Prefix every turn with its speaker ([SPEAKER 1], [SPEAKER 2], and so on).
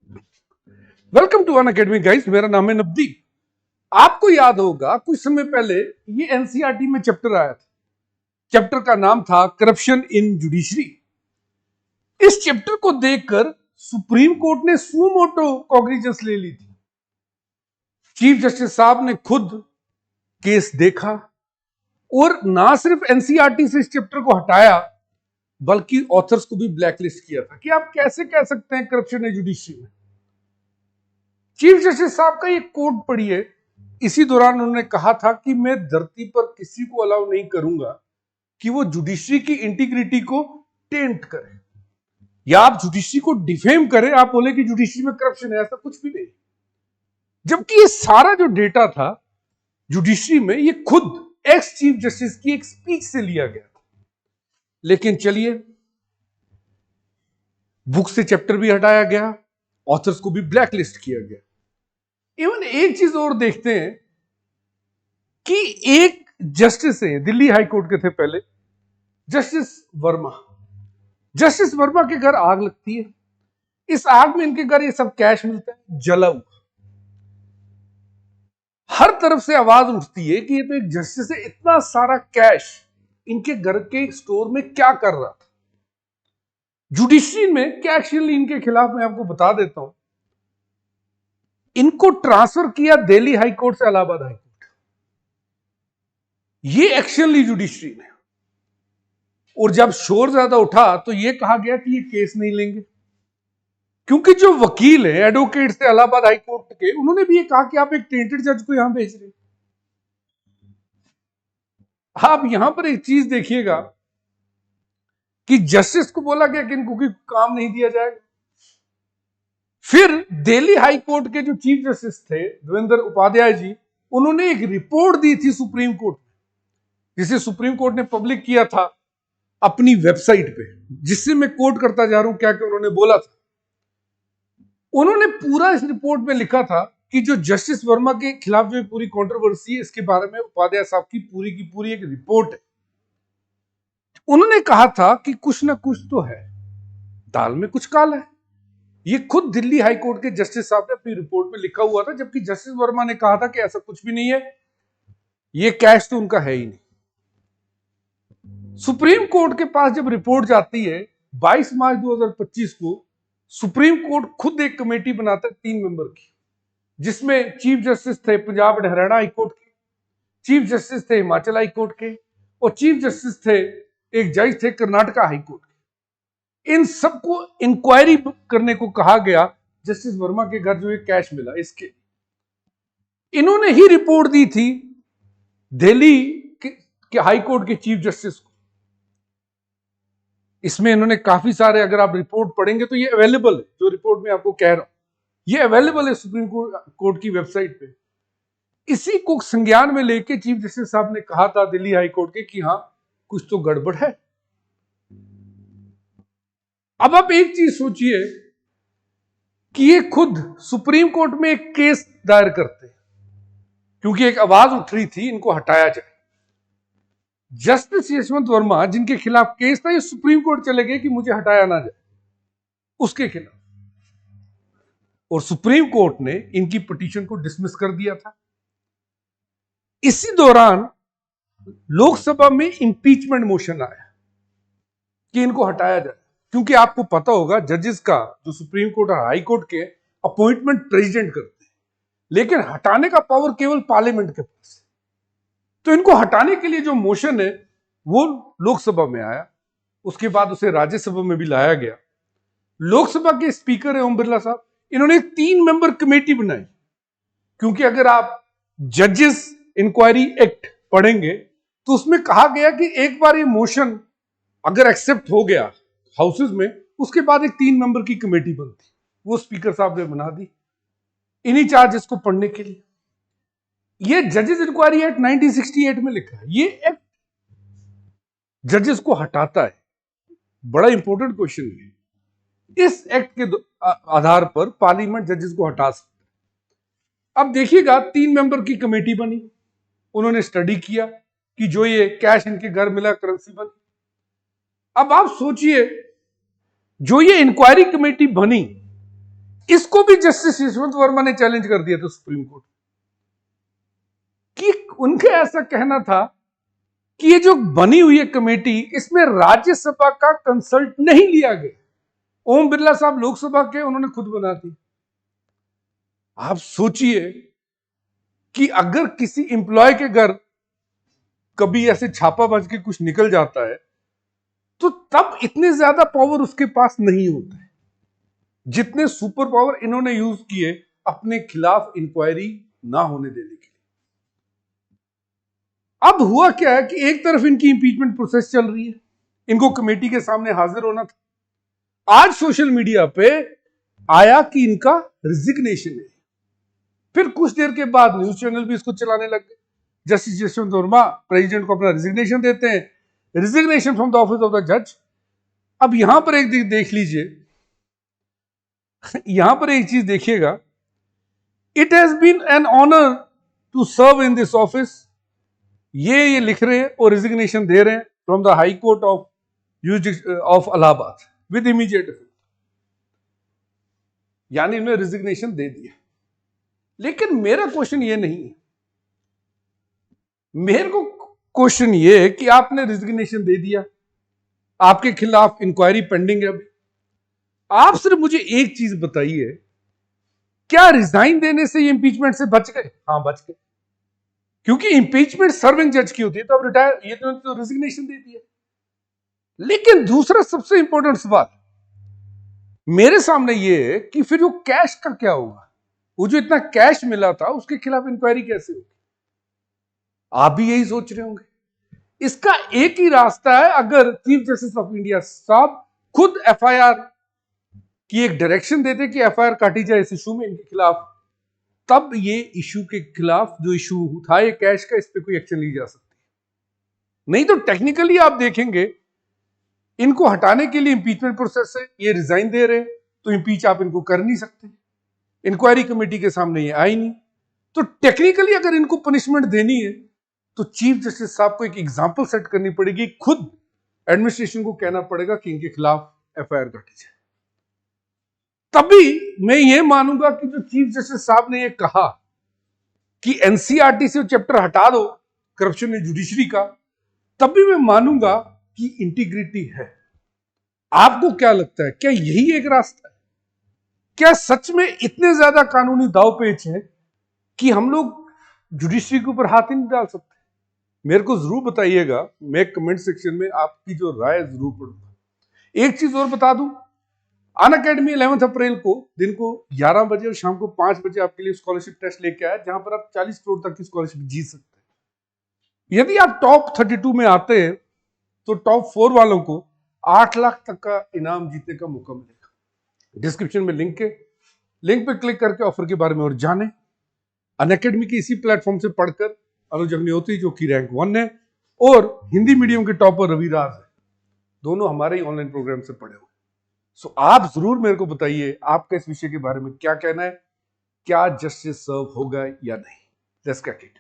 [SPEAKER 1] Welcome to Unacademy guys, मेरा नाम है नवदीप। आपको याद होगा कुछ समय पहले ये एनसीईआरटी में चैप्टर आया था। चैप्टर का नाम था करप्शन इन जुडिशरी। इस चैप्टर को देखकर सुप्रीम कोर्ट ने सुमोटो कॉग्निजेंस ले ली थी। चीफ जस्टिस साहब ने खुद केस देखा और ना सिर्फ एनसीईआरटी से इस चैप्टर को हटाया बल्कि ऑथर्स को भी ब्लैकलिस्ट किया था कि आप कैसे कह सकते हैं करप्शन इन जुडिशरी में। चीफ जस्टिस साहब का ये कोट पढ़िए। इसी दौरान उन्होंने कहा था कि मैं धरती पर किसी को अलाउ नहीं करूंगा कि वो जुडिशरी की इंटीग्रिटी को टेंट करे या आप जुडिशरी को डिफेम करें, आप बोले कि जुडिशरी में करप्शन है, ऐसा कुछ भी नहीं। जबकि ये सारा जो डेटा था जुडिशरी में, ये खुद एक्स चीफ जस्टिस की एक स्पीच से लिया गया था। लेकिन चलिए, बुक से चैप्टर भी हटाया गया, ऑथर्स को भी ब्लैकलिस्ट किया गया। इवन एक चीज और देखते हैं कि एक जस्टिस है, दिल्ली हाई कोर्ट के थे पहले, जस्टिस वर्मा। जस्टिस वर्मा के घर आग लगती है। इस आग में इनके घर ये सब कैश मिलता है जला हुआ। हर तरफ से आवाज उठती है कि ये तो एक जस्टिस है, इतना सारा कैश इनके घर के स्टोर में क्या कर रहा था। जुडिशरी में क्या एक्शन ली इनके खिलाफ, मैं आपको बता देता हूं। इनको ट्रांसफर किया दिल्ली हाई कोर्ट से इलाहाबाद हाई कोर्ट। ये एक्शन ली जुडिशरी ने। और जब शोर ज्यादा उठा तो यह कहा गया कि ये केस नहीं लेंगे, क्योंकि जो वकील है एडवोकेट थे इलाहाबाद हाई कोर्ट के, उन्होंने भी ये कहा कि आप एक टेंटेड जज को यहां भेज रहे। आप यहां पर एक चीज देखिएगा कि जस्टिस को बोला गया कि इनको कोई काम नहीं दिया जाएगा। फिर दिल्ली हाई कोर्ट के जो चीफ जस्टिस थे देवेंद्र उपाध्याय जी, उन्होंने एक रिपोर्ट दी थी सुप्रीम कोर्ट में, जिसे सुप्रीम कोर्ट ने पब्लिक किया था अपनी वेबसाइट पे, जिससे मैं कोट करता जा रहा हूं क्या क्या उन्होंने बोला था। उन्होंने पूरा इस रिपोर्ट में लिखा था कि जो जस्टिस वर्मा के खिलाफ जो पूरी कंट्रोवर्सी है, इसके बारे में उपाध्याय साहब की पूरी एक रिपोर्ट है। उन्होंने कहा था कि कुछ ना कुछ तो है, दाल में कुछ काला है। ये खुद दिल्ली हाई कोर्ट के जस्टिस साहब ने अपनी रिपोर्ट में लिखा हुआ था, जबकि जस्टिस वर्मा ने कहा था कि ऐसा कुछ भी नहीं है, ये कैश तो उनका है ही नहीं। सुप्रीम कोर्ट के पास जब रिपोर्ट जाती है 22 मार्च 2025 को, सुप्रीम कोर्ट खुद एक कमेटी बनाता है 3 मेंबर की, जिसमें चीफ जस्टिस थे Punjab and Haryana high court के, चीफ जस्टिस थे हिमाचल हाई कोर्ट के, और चीफ जस्टिस थे एक जज थे कर्नाटका हाई कोर्ट के। इन सबको इंक्वायरी करने को कहा गया जस्टिस वर्मा के घर जो ये कैश मिला इसके। इन्होंने ही रिपोर्ट दी थी दिल्ली के हाई कोर्ट के चीफ जस्टिस को। इसमें इन्होंने काफी सारे, अगर आप रिपोर्ट पढ़ेंगे तो ये अवेलेबल है, जो रिपोर्ट में आपको कह रहा हूं ये अवेलेबल है सुप्रीम कोर्ट की वेबसाइट पे। इसी को संज्ञान में लेके चीफ जस्टिस साहब ने कहा था दिल्ली हाई कोर्ट के कि हां कुछ तो गड़बड़ है। अब आप एक चीज सोचिए कि ये खुद सुप्रीम कोर्ट में एक केस दायर करते हैं, क्योंकि एक आवाज उठ रही थी इनको हटाया जाए। जस्टिस यशवंत वर्मा जिनके खिलाफ केस था, ये सुप्रीम कोर्ट चले गए कि मुझे हटाया ना जाए उसके खिलाफ, और सुप्रीम कोर्ट ने इनकी पिटीशन को डिसमिस कर दिया था। इसी दौरान लोकसभा में इंपीचमेंट मोशन आया कि इनको हटाया जाए, क्योंकि आपको पता होगा जजेस का, जो सुप्रीम कोर्ट और हाई कोर्ट के, अपॉइंटमेंट प्रेसिडेंट करते हैं, लेकिन हटाने का पावर केवल पार्लियामेंट के पास है। तो इनको हटाने के लिए जो मोशन है वो लोकसभा में आया, उसके बाद उसे राज्यसभा में भी लाया गया। लोकसभा के स्पीकर है ओम बिरला साहब, इन्होंने 3 मेंबर कमेटी बनाई, क्योंकि अगर आप जजेस इंक्वायरी एक्ट पढ़ेंगे तो उसमें कहा गया कि एक बार ये मोशन अगर एक्सेप्ट हो गया हाउसेस में, उसके बाद एक 3 मेंबर की कमेटी बनती, वो स्पीकर साहब ने बना दी इन्हीं चार्जेस को पढ़ने के लिए। ये जजेस इंक्वायरी एक्ट 1968 में लिखा है। ये एक्ट जजेस को हटाता है। बड़ा इंपॉर्टेंट क्वेश्चन है। इस एक्ट के आधार पर पार्लियामेंट जजेस को हटा सकता है। अब देखिएगा 3 मेंबर की कमेटी बनी, उन्होंने स्टडी किया कि जो ये कैश इनके घर मिला करेंसी बनी। अब आप सोचिए, जो ये इंक्वायरी कमेटी बनी, इसको भी जस्टिस यशवंत वर्मा ने चैलेंज कर दिया था सुप्रीम कोर्ट कि उनके ऐसा कहना था कि ये जो बनी हुई है कमेटी, इसमें राज्यसभा का कंसल्ट नहीं लिया गया। ओम बिरला साहब लोकसभा के, उन्होंने खुद बना दी। आप सोचिए कि अगर किसी एम्प्लॉय के घर कभी ऐसे छापा बज के कुछ निकल जाता है तो तब इतने ज्यादा पावर उसके पास नहीं होता है जितने सुपर पावर इन्होंने यूज किए अपने खिलाफ इंक्वायरी ना होने देने के लिए। अब हुआ क्या है कि एक तरफ इनकी इंपीचमेंट प्रोसेस चल रही है, इनको कमेटी के सामने हाजिर होना था। आज सोशल मीडिया पे आया कि इनका रिजिग्नेशन है। फिर कुछ देर के बाद न्यूज चैनल भी इसको चलाने लग गए। जस्टिस यशवंत वर्मा प्रेसिडेंट को अपना रिजिग्नेशन देते हैं, resignation from the office of the जज। अब यहां पर एक देख लीजिए, यहां पर एक चीज देखिएगा, it has been an honour to serve in this office. ये लिख रहे हैं और रिजिग्नेशन दे रहे हैं from the high court of Allahabad with immediate effect, यानी इन्होंने रिजिग्नेशन दे दिया। लेकिन मेरा क्वेश्चन ये नहीं है, मेरे को क्वेश्चन ये है कि आपने रिजिग्नेशन दे दिया, आपके खिलाफ इंक्वायरी पेंडिंग है अभी। आप सिर्फ मुझे एक चीज बताइए, क्या रिजाइन देने से ये इंपीचमेंट से बच गए? हाँ, बच गए, क्योंकि इंपीचमेंट सर्विंग जज की होती है, तो अब रिटायर, ये तो रिजिग्नेशन दे दिया। लेकिन दूसरा सबसे इंपॉर्टेंट सवाल मेरे सामने ये है कि फिर वो कैश का क्या होगा? वो जो इतना कैश मिला था उसके खिलाफ इंक्वायरी कैसे होगी? आप भी यही सोच रहे होंगे। इसका एक ही रास्ता है, अगर चीफ जस्टिस ऑफ इंडिया साहब खुद एफआईआर की एक डायरेक्शन देते कि एफआईआर काटी जाए इस इशू में इनके खिलाफ, तब ये इशू के खिलाफ जो इशू था ये कैश का, इस पे कोई एक्शन ली जा सकती है। नहीं तो टेक्निकली आप देखेंगे इनको हटाने के लिए इंपीचमेंट प्रोसेस है, ये रिजाइन दे रहे हैं तो इंपीच आप इनको कर नहीं सकते, इंक्वायरी कमेटी के सामने ये आई नहीं। तो टेक्निकली अगर इनको पनिशमेंट देनी है तो चीफ जस्टिस साहब को एक एग्जांपल सेट करनी पड़ेगी, खुद एडमिनिस्ट्रेशन को कहना पड़ेगा कि इनके खिलाफ एफआईआर काटी जाए। तभी मैं ये मानूंगा कि जो चीफ जस्टिस साहब ने ये कहा कि एनसीईआरटी से चैप्टर हटा दो करप्शन इन जुडिशरी का, तभी मैं मानूंगा कि इंटीग्रिटी है। आपको क्या लगता है, क्या यही एक रास्ता है? क्या सच में इतने ज्यादा कानूनी दाव पेच है कि हम लोग जुडिशरी के ऊपर हाथ ही नहीं डाल सकते? मेरे को जरूर बताइएगा, मैं कमेंट सेक्शन में आपकी जो राय जरूर पढ़ूंगा। एक चीज और बता दूं, अनअकैडमी 11 अप्रैल को दिन को 11 बजे और शाम को 5 बजे आपके लिए स्कॉलरशिप टेस्ट लेके आया, जहां पर आप 40 करोड़ तक की स्कॉलरशिप जीत सकते हैं। यदि आप टॉप 32 में आते हैं तो टॉप 4 वालों को 8 लाख तक का इनाम जीतने का मौका मिलेगा। डिस्क्रिप्शन में लिंक है, लिंक पे क्लिक करके ऑफर के बारे में और जाने। अनअकैडमी के इसी प्लेटफॉर्म से पढ़कर अनुज अग्निहोत्री जो कि रैंक 1 है और हिंदी मीडियम के टॉपर रवि राज है, दोनों हमारे ही ऑनलाइन प्रोग्राम से पढ़े हुए। सो आप जरूर मेरे को बताइए आपका इस विषय के बारे में क्या कहना है, क्या जस्टिस सर्व होगा या नहीं। Let's crack it.